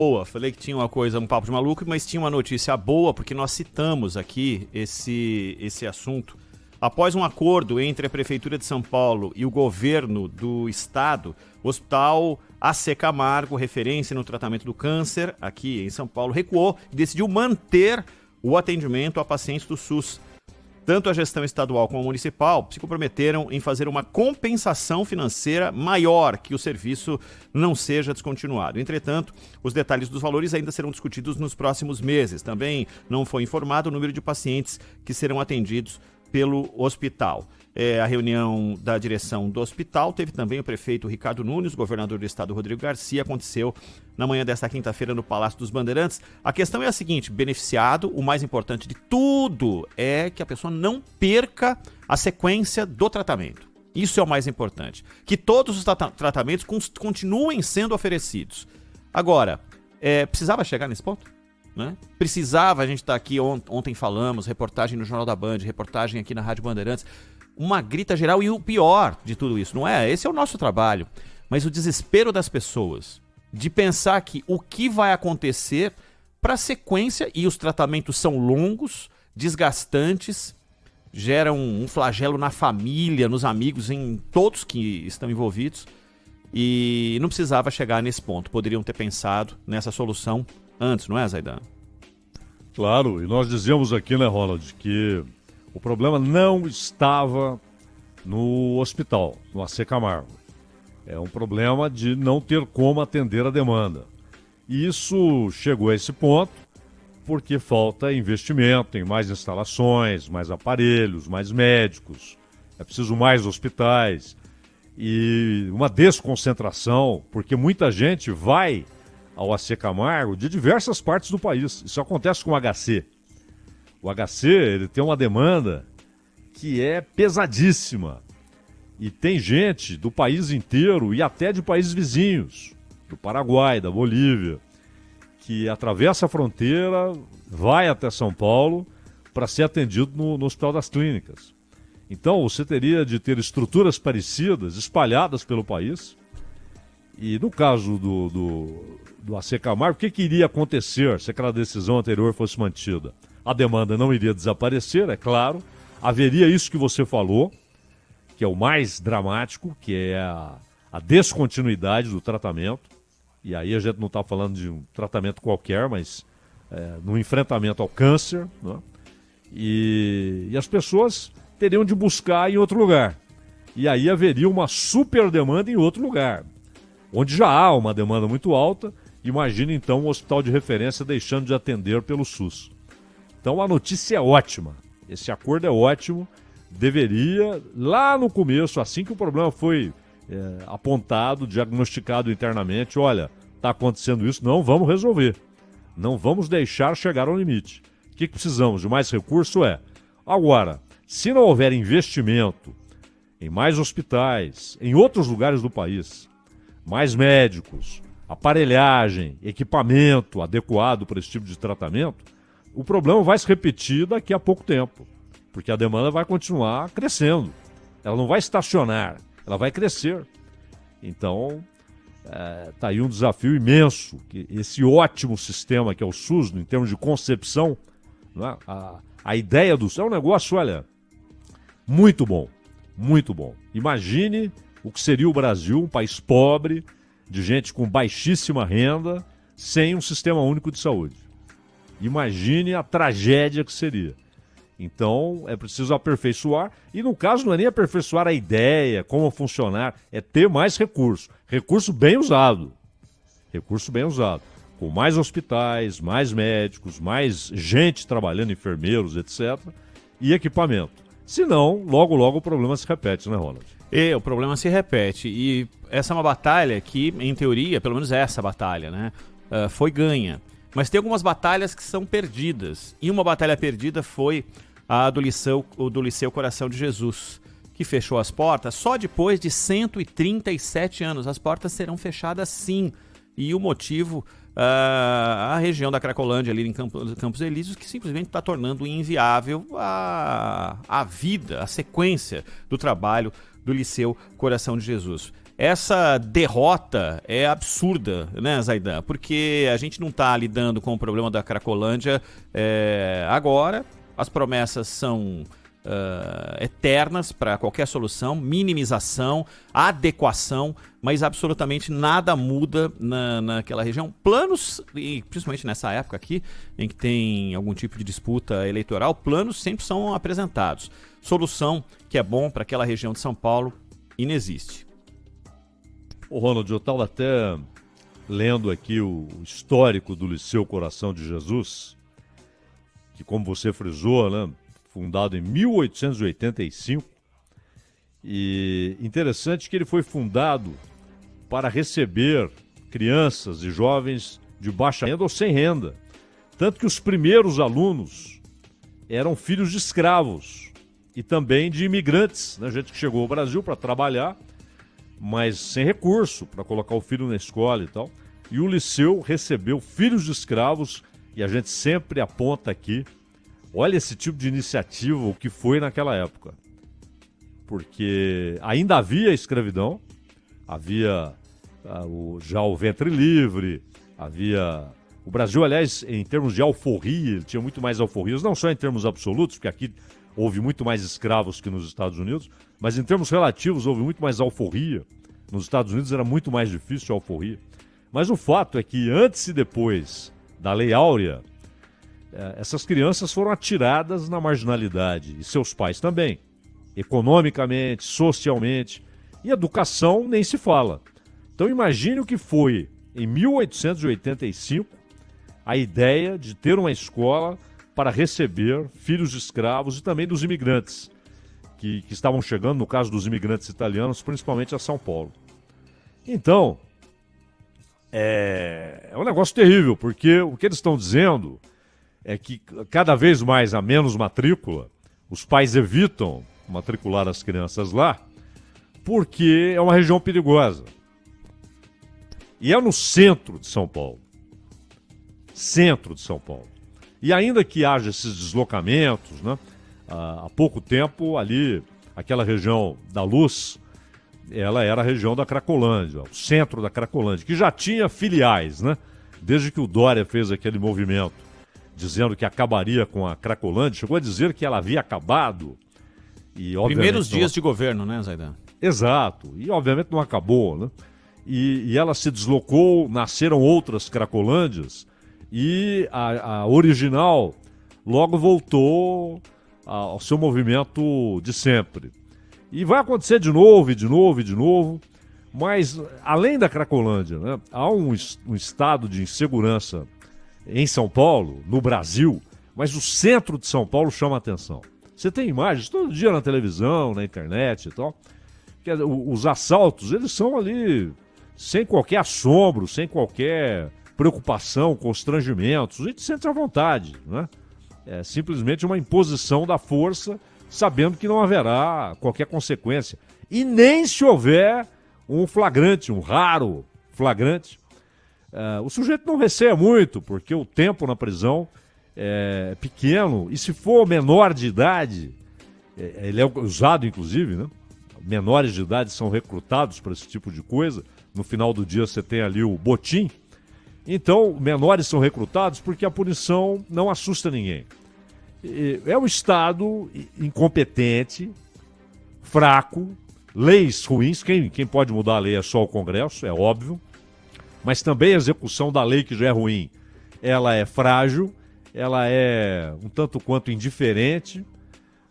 Boa, falei que tinha uma coisa, um papo de maluco, mas tinha uma notícia boa, porque nós citamos aqui esse assunto. Após um acordo entre a Prefeitura de São Paulo e o governo do estado, o Hospital AC Camargo, referência no tratamento do câncer aqui em São Paulo, recuou e decidiu manter o atendimento a pacientes do SUS. Tanto a gestão estadual como a municipal se comprometeram em fazer uma compensação financeira maior, que o serviço não seja descontinuado. Entretanto, os detalhes dos valores ainda serão discutidos nos próximos meses. Também não foi informado o número de pacientes que serão atendidos pelo hospital. A reunião da direção do hospital teve também o prefeito Ricardo Nunes, o governador do estado Rodrigo Garcia, aconteceu na manhã desta quinta-feira no Palácio dos Bandeirantes. A questão é a seguinte: beneficiado, o mais importante de tudo é que a pessoa não perca a sequência do tratamento. Isso é o mais importante. Que todos os tratamentos continuem sendo oferecidos. Agora, precisava chegar nesse ponto? Né? Precisava, a gente tá aqui, ontem falamos, reportagem no Jornal da Band, reportagem aqui na Rádio Bandeirantes, uma grita geral, e o pior de tudo isso, não é? Esse é o nosso trabalho, mas o desespero das pessoas de pensar que o que vai acontecer para a sequência, e os tratamentos são longos, desgastantes, geram um flagelo na família, nos amigos, em todos que estão envolvidos, e não precisava chegar nesse ponto, poderiam ter pensado nessa solução antes, não é, Zaidan? Claro, e nós dizíamos aqui, né, Ronald, que o problema não estava no hospital, no AC Camargo. É um problema de não ter como atender a demanda. E isso chegou a esse ponto porque falta investimento em mais instalações, mais aparelhos, mais médicos. É preciso mais hospitais e uma desconcentração, porque muita gente vai ao AC Camargo de diversas partes do país. Isso acontece com o HC. O HC, ele tem uma demanda que é pesadíssima. E tem gente do país inteiro e até de países vizinhos, do Paraguai, da Bolívia, que atravessa a fronteira, vai até São Paulo para ser atendido no Hospital das Clínicas. Então, você teria de ter estruturas parecidas, espalhadas pelo país. E no caso do AC Camargo, o que iria acontecer se aquela decisão anterior fosse mantida? A demanda não iria desaparecer, é claro. Haveria isso que você falou, que é o mais dramático, que é a descontinuidade do tratamento. E aí a gente não está falando de um tratamento qualquer, mas no enfrentamento ao câncer. Né? E as pessoas teriam de buscar em outro lugar. E aí haveria uma super demanda em outro lugar, onde já há uma demanda muito alta. Imagine então um hospital de referência deixando de atender pelo SUS. Então a notícia é ótima, esse acordo é ótimo, deveria, lá no começo, assim que o problema foi apontado, diagnosticado internamente, olha, está acontecendo isso, não vamos resolver, não vamos deixar chegar ao limite. O que precisamos de mais recurso agora, se não houver investimento em mais hospitais, em outros lugares do país, mais médicos, aparelhagem, equipamento adequado para esse tipo de tratamento, o problema vai se repetir daqui a pouco tempo, porque a demanda vai continuar crescendo. Ela não vai estacionar, ela vai crescer. Então, está aí um desafio imenso, que esse ótimo sistema que é o SUS, em termos de concepção, né? A ideia do SUS é um negócio, olha, muito bom, muito bom. Imagine o que seria o Brasil, um país pobre, de gente com baixíssima renda, sem um sistema único de saúde. Imagine a tragédia que seria. Então, é preciso aperfeiçoar, e no caso não é nem aperfeiçoar a ideia, como funcionar, é ter mais recurso. Recurso bem usado. Recurso bem usado. Com mais hospitais, mais médicos, mais gente trabalhando, enfermeiros, etc. E equipamento. Senão, logo, logo o problema se repete, né, Ronald? O problema se repete. E essa é uma batalha que, em teoria, pelo menos essa batalha, né, foi ganha. Mas tem algumas batalhas que são perdidas. E uma batalha perdida foi a do Liceu Coração de Jesus, que fechou as portas só depois de 137 anos. As portas serão fechadas sim. E o motivo, a região da Cracolândia, ali em Campos Elíseos, que simplesmente está tornando inviável a vida, a sequência do trabalho do Liceu Coração de Jesus. essa derrota é absurda, né, Zaidan? Porque a gente não está lidando com o problema da Cracolândia agora, as promessas são eternas para qualquer solução, minimização, adequação, mas absolutamente nada muda naquela região. Planos, e principalmente nessa época aqui, em que tem algum tipo de disputa eleitoral, planos sempre são apresentados. Solução que é bom para aquela região de São Paulo, inexiste. Ô Ronald, eu estava até lendo aqui o histórico do Liceu Coração de Jesus, que, como você frisou, né, fundado em 1885, e interessante que ele foi fundado para receber crianças e jovens de baixa renda ou sem renda. Tanto que os primeiros alunos eram filhos de escravos e também de imigrantes, né, gente que chegou ao Brasil para trabalhar, mas sem recurso para colocar o filho na escola e tal. E o liceu recebeu filhos de escravos, e a gente sempre aponta aqui, olha esse tipo de iniciativa, o que foi naquela época. Porque ainda havia escravidão, havia já o ventre livre, havia... O Brasil, aliás, em termos de alforria, ele tinha muito mais alforrias, não só em termos absolutos, porque aqui houve muito mais escravos que nos Estados Unidos, mas em termos relativos houve muito mais alforria. Nos Estados Unidos era muito mais difícil a alforria. Mas o fato é que antes e depois da Lei Áurea, essas crianças foram atiradas na marginalidade, e seus pais também, economicamente, socialmente, e educação nem se fala. Então imagine o que foi, em 1885, a ideia de ter uma escola para receber filhos de escravos e também dos imigrantes, que estavam chegando, no caso dos imigrantes italianos, principalmente a São Paulo. Então, é um negócio terrível, porque o que eles estão dizendo é que cada vez mais há menos matrícula, os pais evitam matricular as crianças lá, porque é uma região perigosa. E é no centro de São Paulo. Centro de São Paulo. E ainda que haja esses deslocamentos, né? Há pouco tempo ali, aquela região da Luz, ela era a região da Cracolândia, o centro da Cracolândia, que já tinha filiais, né? Desde que o Dória fez aquele movimento, dizendo que acabaria com a Cracolândia, chegou a dizer que ela havia acabado. E, primeiros dias de governo, né, Zaidan? Exato, e obviamente não acabou, né? E ela se deslocou, nasceram outras Cracolândias, e a original logo voltou ao seu movimento de sempre. E vai acontecer de novo, e de novo, e de novo. Mas, além da Cracolândia, né, há um estado de insegurança em São Paulo, no Brasil, mas o centro de São Paulo chama a atenção. Você tem imagens todo dia na televisão, na internet e tal. Os assaltos, eles são ali sem qualquer assombro, sem qualquer preocupação, constrangimentos. A gente sente à vontade, né? É simplesmente uma imposição da força, sabendo que não haverá qualquer consequência. E nem se houver um flagrante, um raro flagrante. O sujeito não receia muito, porque o tempo na prisão é pequeno. E se for menor de idade, ele é usado inclusive, né? Menores de idade são recrutados para esse tipo de coisa. No final do dia você tem ali o botim. Então, menores são recrutados porque a punição não assusta ninguém. É o Estado incompetente, fraco, leis ruins. Quem pode mudar a lei é só o Congresso, é óbvio. Mas também a execução da lei, que já é ruim, ela é frágil, ela é um tanto quanto indiferente.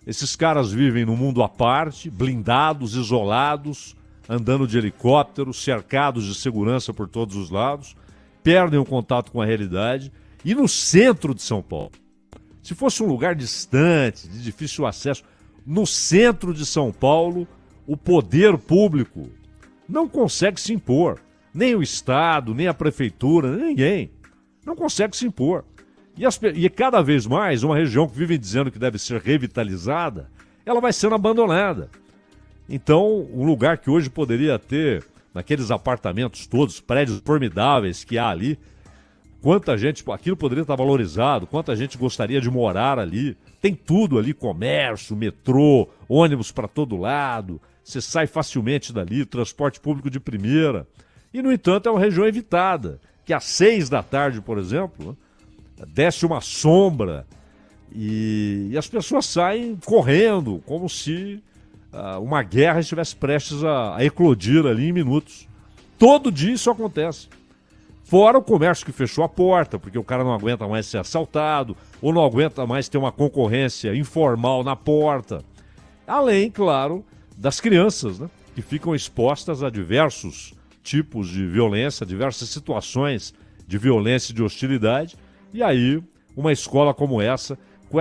Esses caras vivem num mundo à parte, blindados, isolados, andando de helicóptero, cercados de segurança por todos os lados, perdem o contato com a realidade. E no centro de São Paulo, se fosse um lugar distante, de difícil acesso, no centro de São Paulo, o poder público não consegue se impor. Nem o Estado, nem a Prefeitura, nem ninguém. Não consegue se impor. E cada vez mais, uma região que vive dizendo que deve ser revitalizada, ela vai sendo abandonada. Então, um lugar que hoje poderia ter, naqueles apartamentos todos, prédios formidáveis que há ali, quanta gente, aquilo poderia estar valorizado, quanta gente gostaria de morar ali. Tem tudo ali, comércio, metrô, ônibus para todo lado, você sai facilmente dali, transporte público de primeira. E, no entanto, é uma região evitada, que às 6 da tarde, por exemplo, desce uma sombra e as pessoas saem correndo, como se uma guerra estivesse prestes a eclodir ali em minutos. Todo dia isso acontece. Fora o comércio que fechou a porta, porque o cara não aguenta mais ser assaltado, ou não aguenta mais ter uma concorrência informal na porta. Além, claro, das crianças, né, que ficam expostas a diversos tipos de violência, diversas situações de violência e de hostilidade. E aí, uma escola como essa, com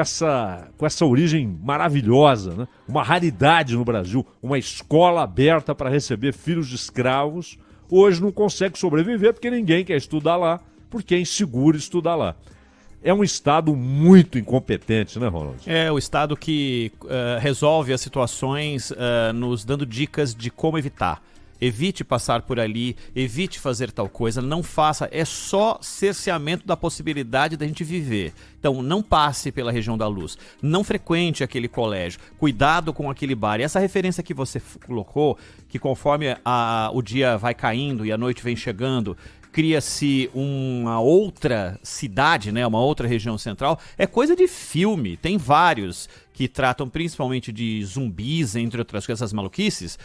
essa origem maravilhosa, né, uma raridade no Brasil, uma escola aberta para receber filhos de escravos, hoje não consegue sobreviver porque ninguém quer estudar lá, porque é inseguro estudar lá. É um Estado muito incompetente, né, Ronald? É o Estado que resolve as situações nos dando dicas de como evitar. Evite passar por ali, evite fazer tal coisa, não faça, é só cerceamento da possibilidade da gente viver. Então, não passe pela região da luz, não frequente aquele colégio, cuidado com aquele bar. E essa referência que você colocou, que conforme o dia vai caindo e a noite vem chegando, cria-se uma outra cidade, né, uma outra região central, é coisa de filme. Tem vários que tratam principalmente de zumbis, entre outras coisas, essas maluquices,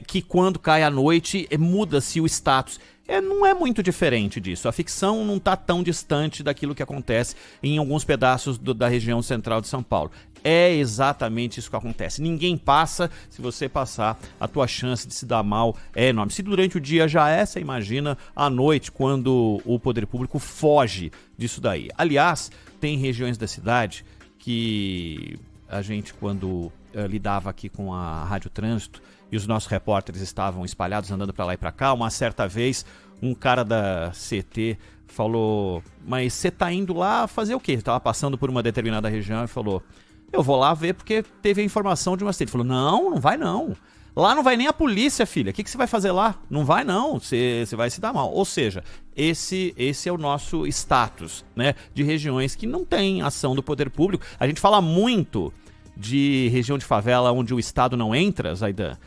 que quando cai a noite muda-se o status. Não é muito diferente disso. A ficção não está tão distante daquilo que acontece em alguns pedaços da região central de São Paulo. É exatamente isso que acontece. Ninguém passa, se você passar, a tua chance de se dar mal é enorme. Se durante o dia já você imagina à noite, quando o poder público foge disso daí. Aliás, tem regiões da cidade que a gente, quando lidava aqui com a Rádio Trânsito e os nossos repórteres estavam espalhados andando para lá e para cá, uma certa vez um cara da CT falou: mas você tá indo lá fazer o quê? Estava passando por uma determinada região e falou: eu vou lá ver porque teve a informação de uma CT. Ele falou: não vai não. Lá não vai nem a polícia, filha. O que você vai fazer lá? Não vai não, você vai se dar mal. Ou seja, esse é o nosso status, né, de regiões que não tem ação do poder público. A gente fala muito de região de favela onde o Estado não entra, Zaidan.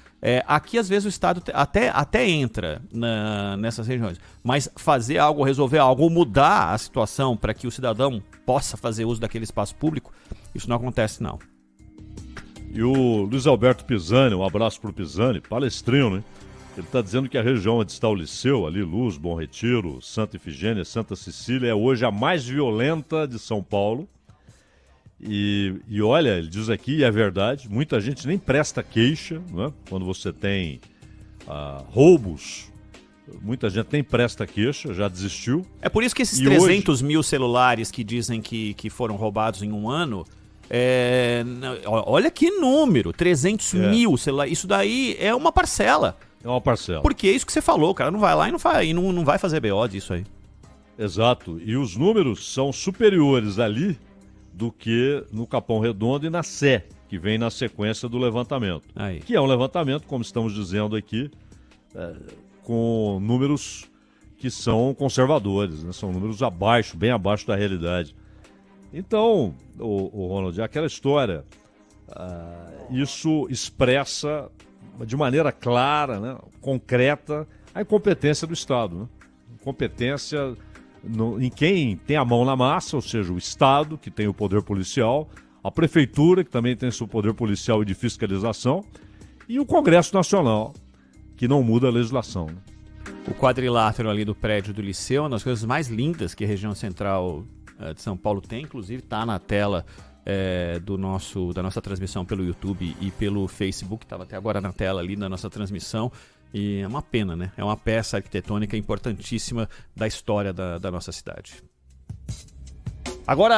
Aqui, às vezes, o Estado até entra nessas regiões. Mas fazer algo, resolver algo, ou mudar a situação para que o cidadão possa fazer uso daquele espaço público, isso não acontece, não. E o Luiz Alberto Pisani, um abraço pro Pisani, palestrino, né? Ele está dizendo que a região onde está o Liceu, ali, Luz, Bom Retiro, Santa Ifigênia, Santa Cecília, é hoje a mais violenta de São Paulo. E olha, ele diz aqui, e é verdade, muita gente nem presta queixa, né? Quando você tem roubos, muita gente nem presta queixa, já desistiu. É por isso que esses 300 mil celulares que dizem que foram roubados em um ano, olha que número, 300 mil celulares, isso daí é uma parcela. É uma parcela. Porque é isso que você falou, o cara não vai lá e não vai fazer BO disso aí. Exato, e os números são superiores ali do que no Capão Redondo e na Sé, que vem na sequência do levantamento. Aí. Que é um levantamento, como estamos dizendo aqui, com números que são conservadores, né? São números bem abaixo da realidade. Então, o Ronald, aquela história, isso expressa de maneira clara, né, concreta, a incompetência do Estado. Né? Incompetência em quem tem a mão na massa, ou seja, o Estado, que tem o poder policial, a Prefeitura, que também tem seu poder policial e de fiscalização, e o Congresso Nacional, que não muda a legislação. Né? O quadrilátero ali do prédio do Liceu é uma das coisas mais lindas que a região central de São Paulo tem, inclusive está na tela da nossa transmissão pelo YouTube e pelo Facebook, estava até agora na tela ali da nossa transmissão. E é uma pena, né? É uma peça arquitetônica importantíssima da história da nossa cidade. Agora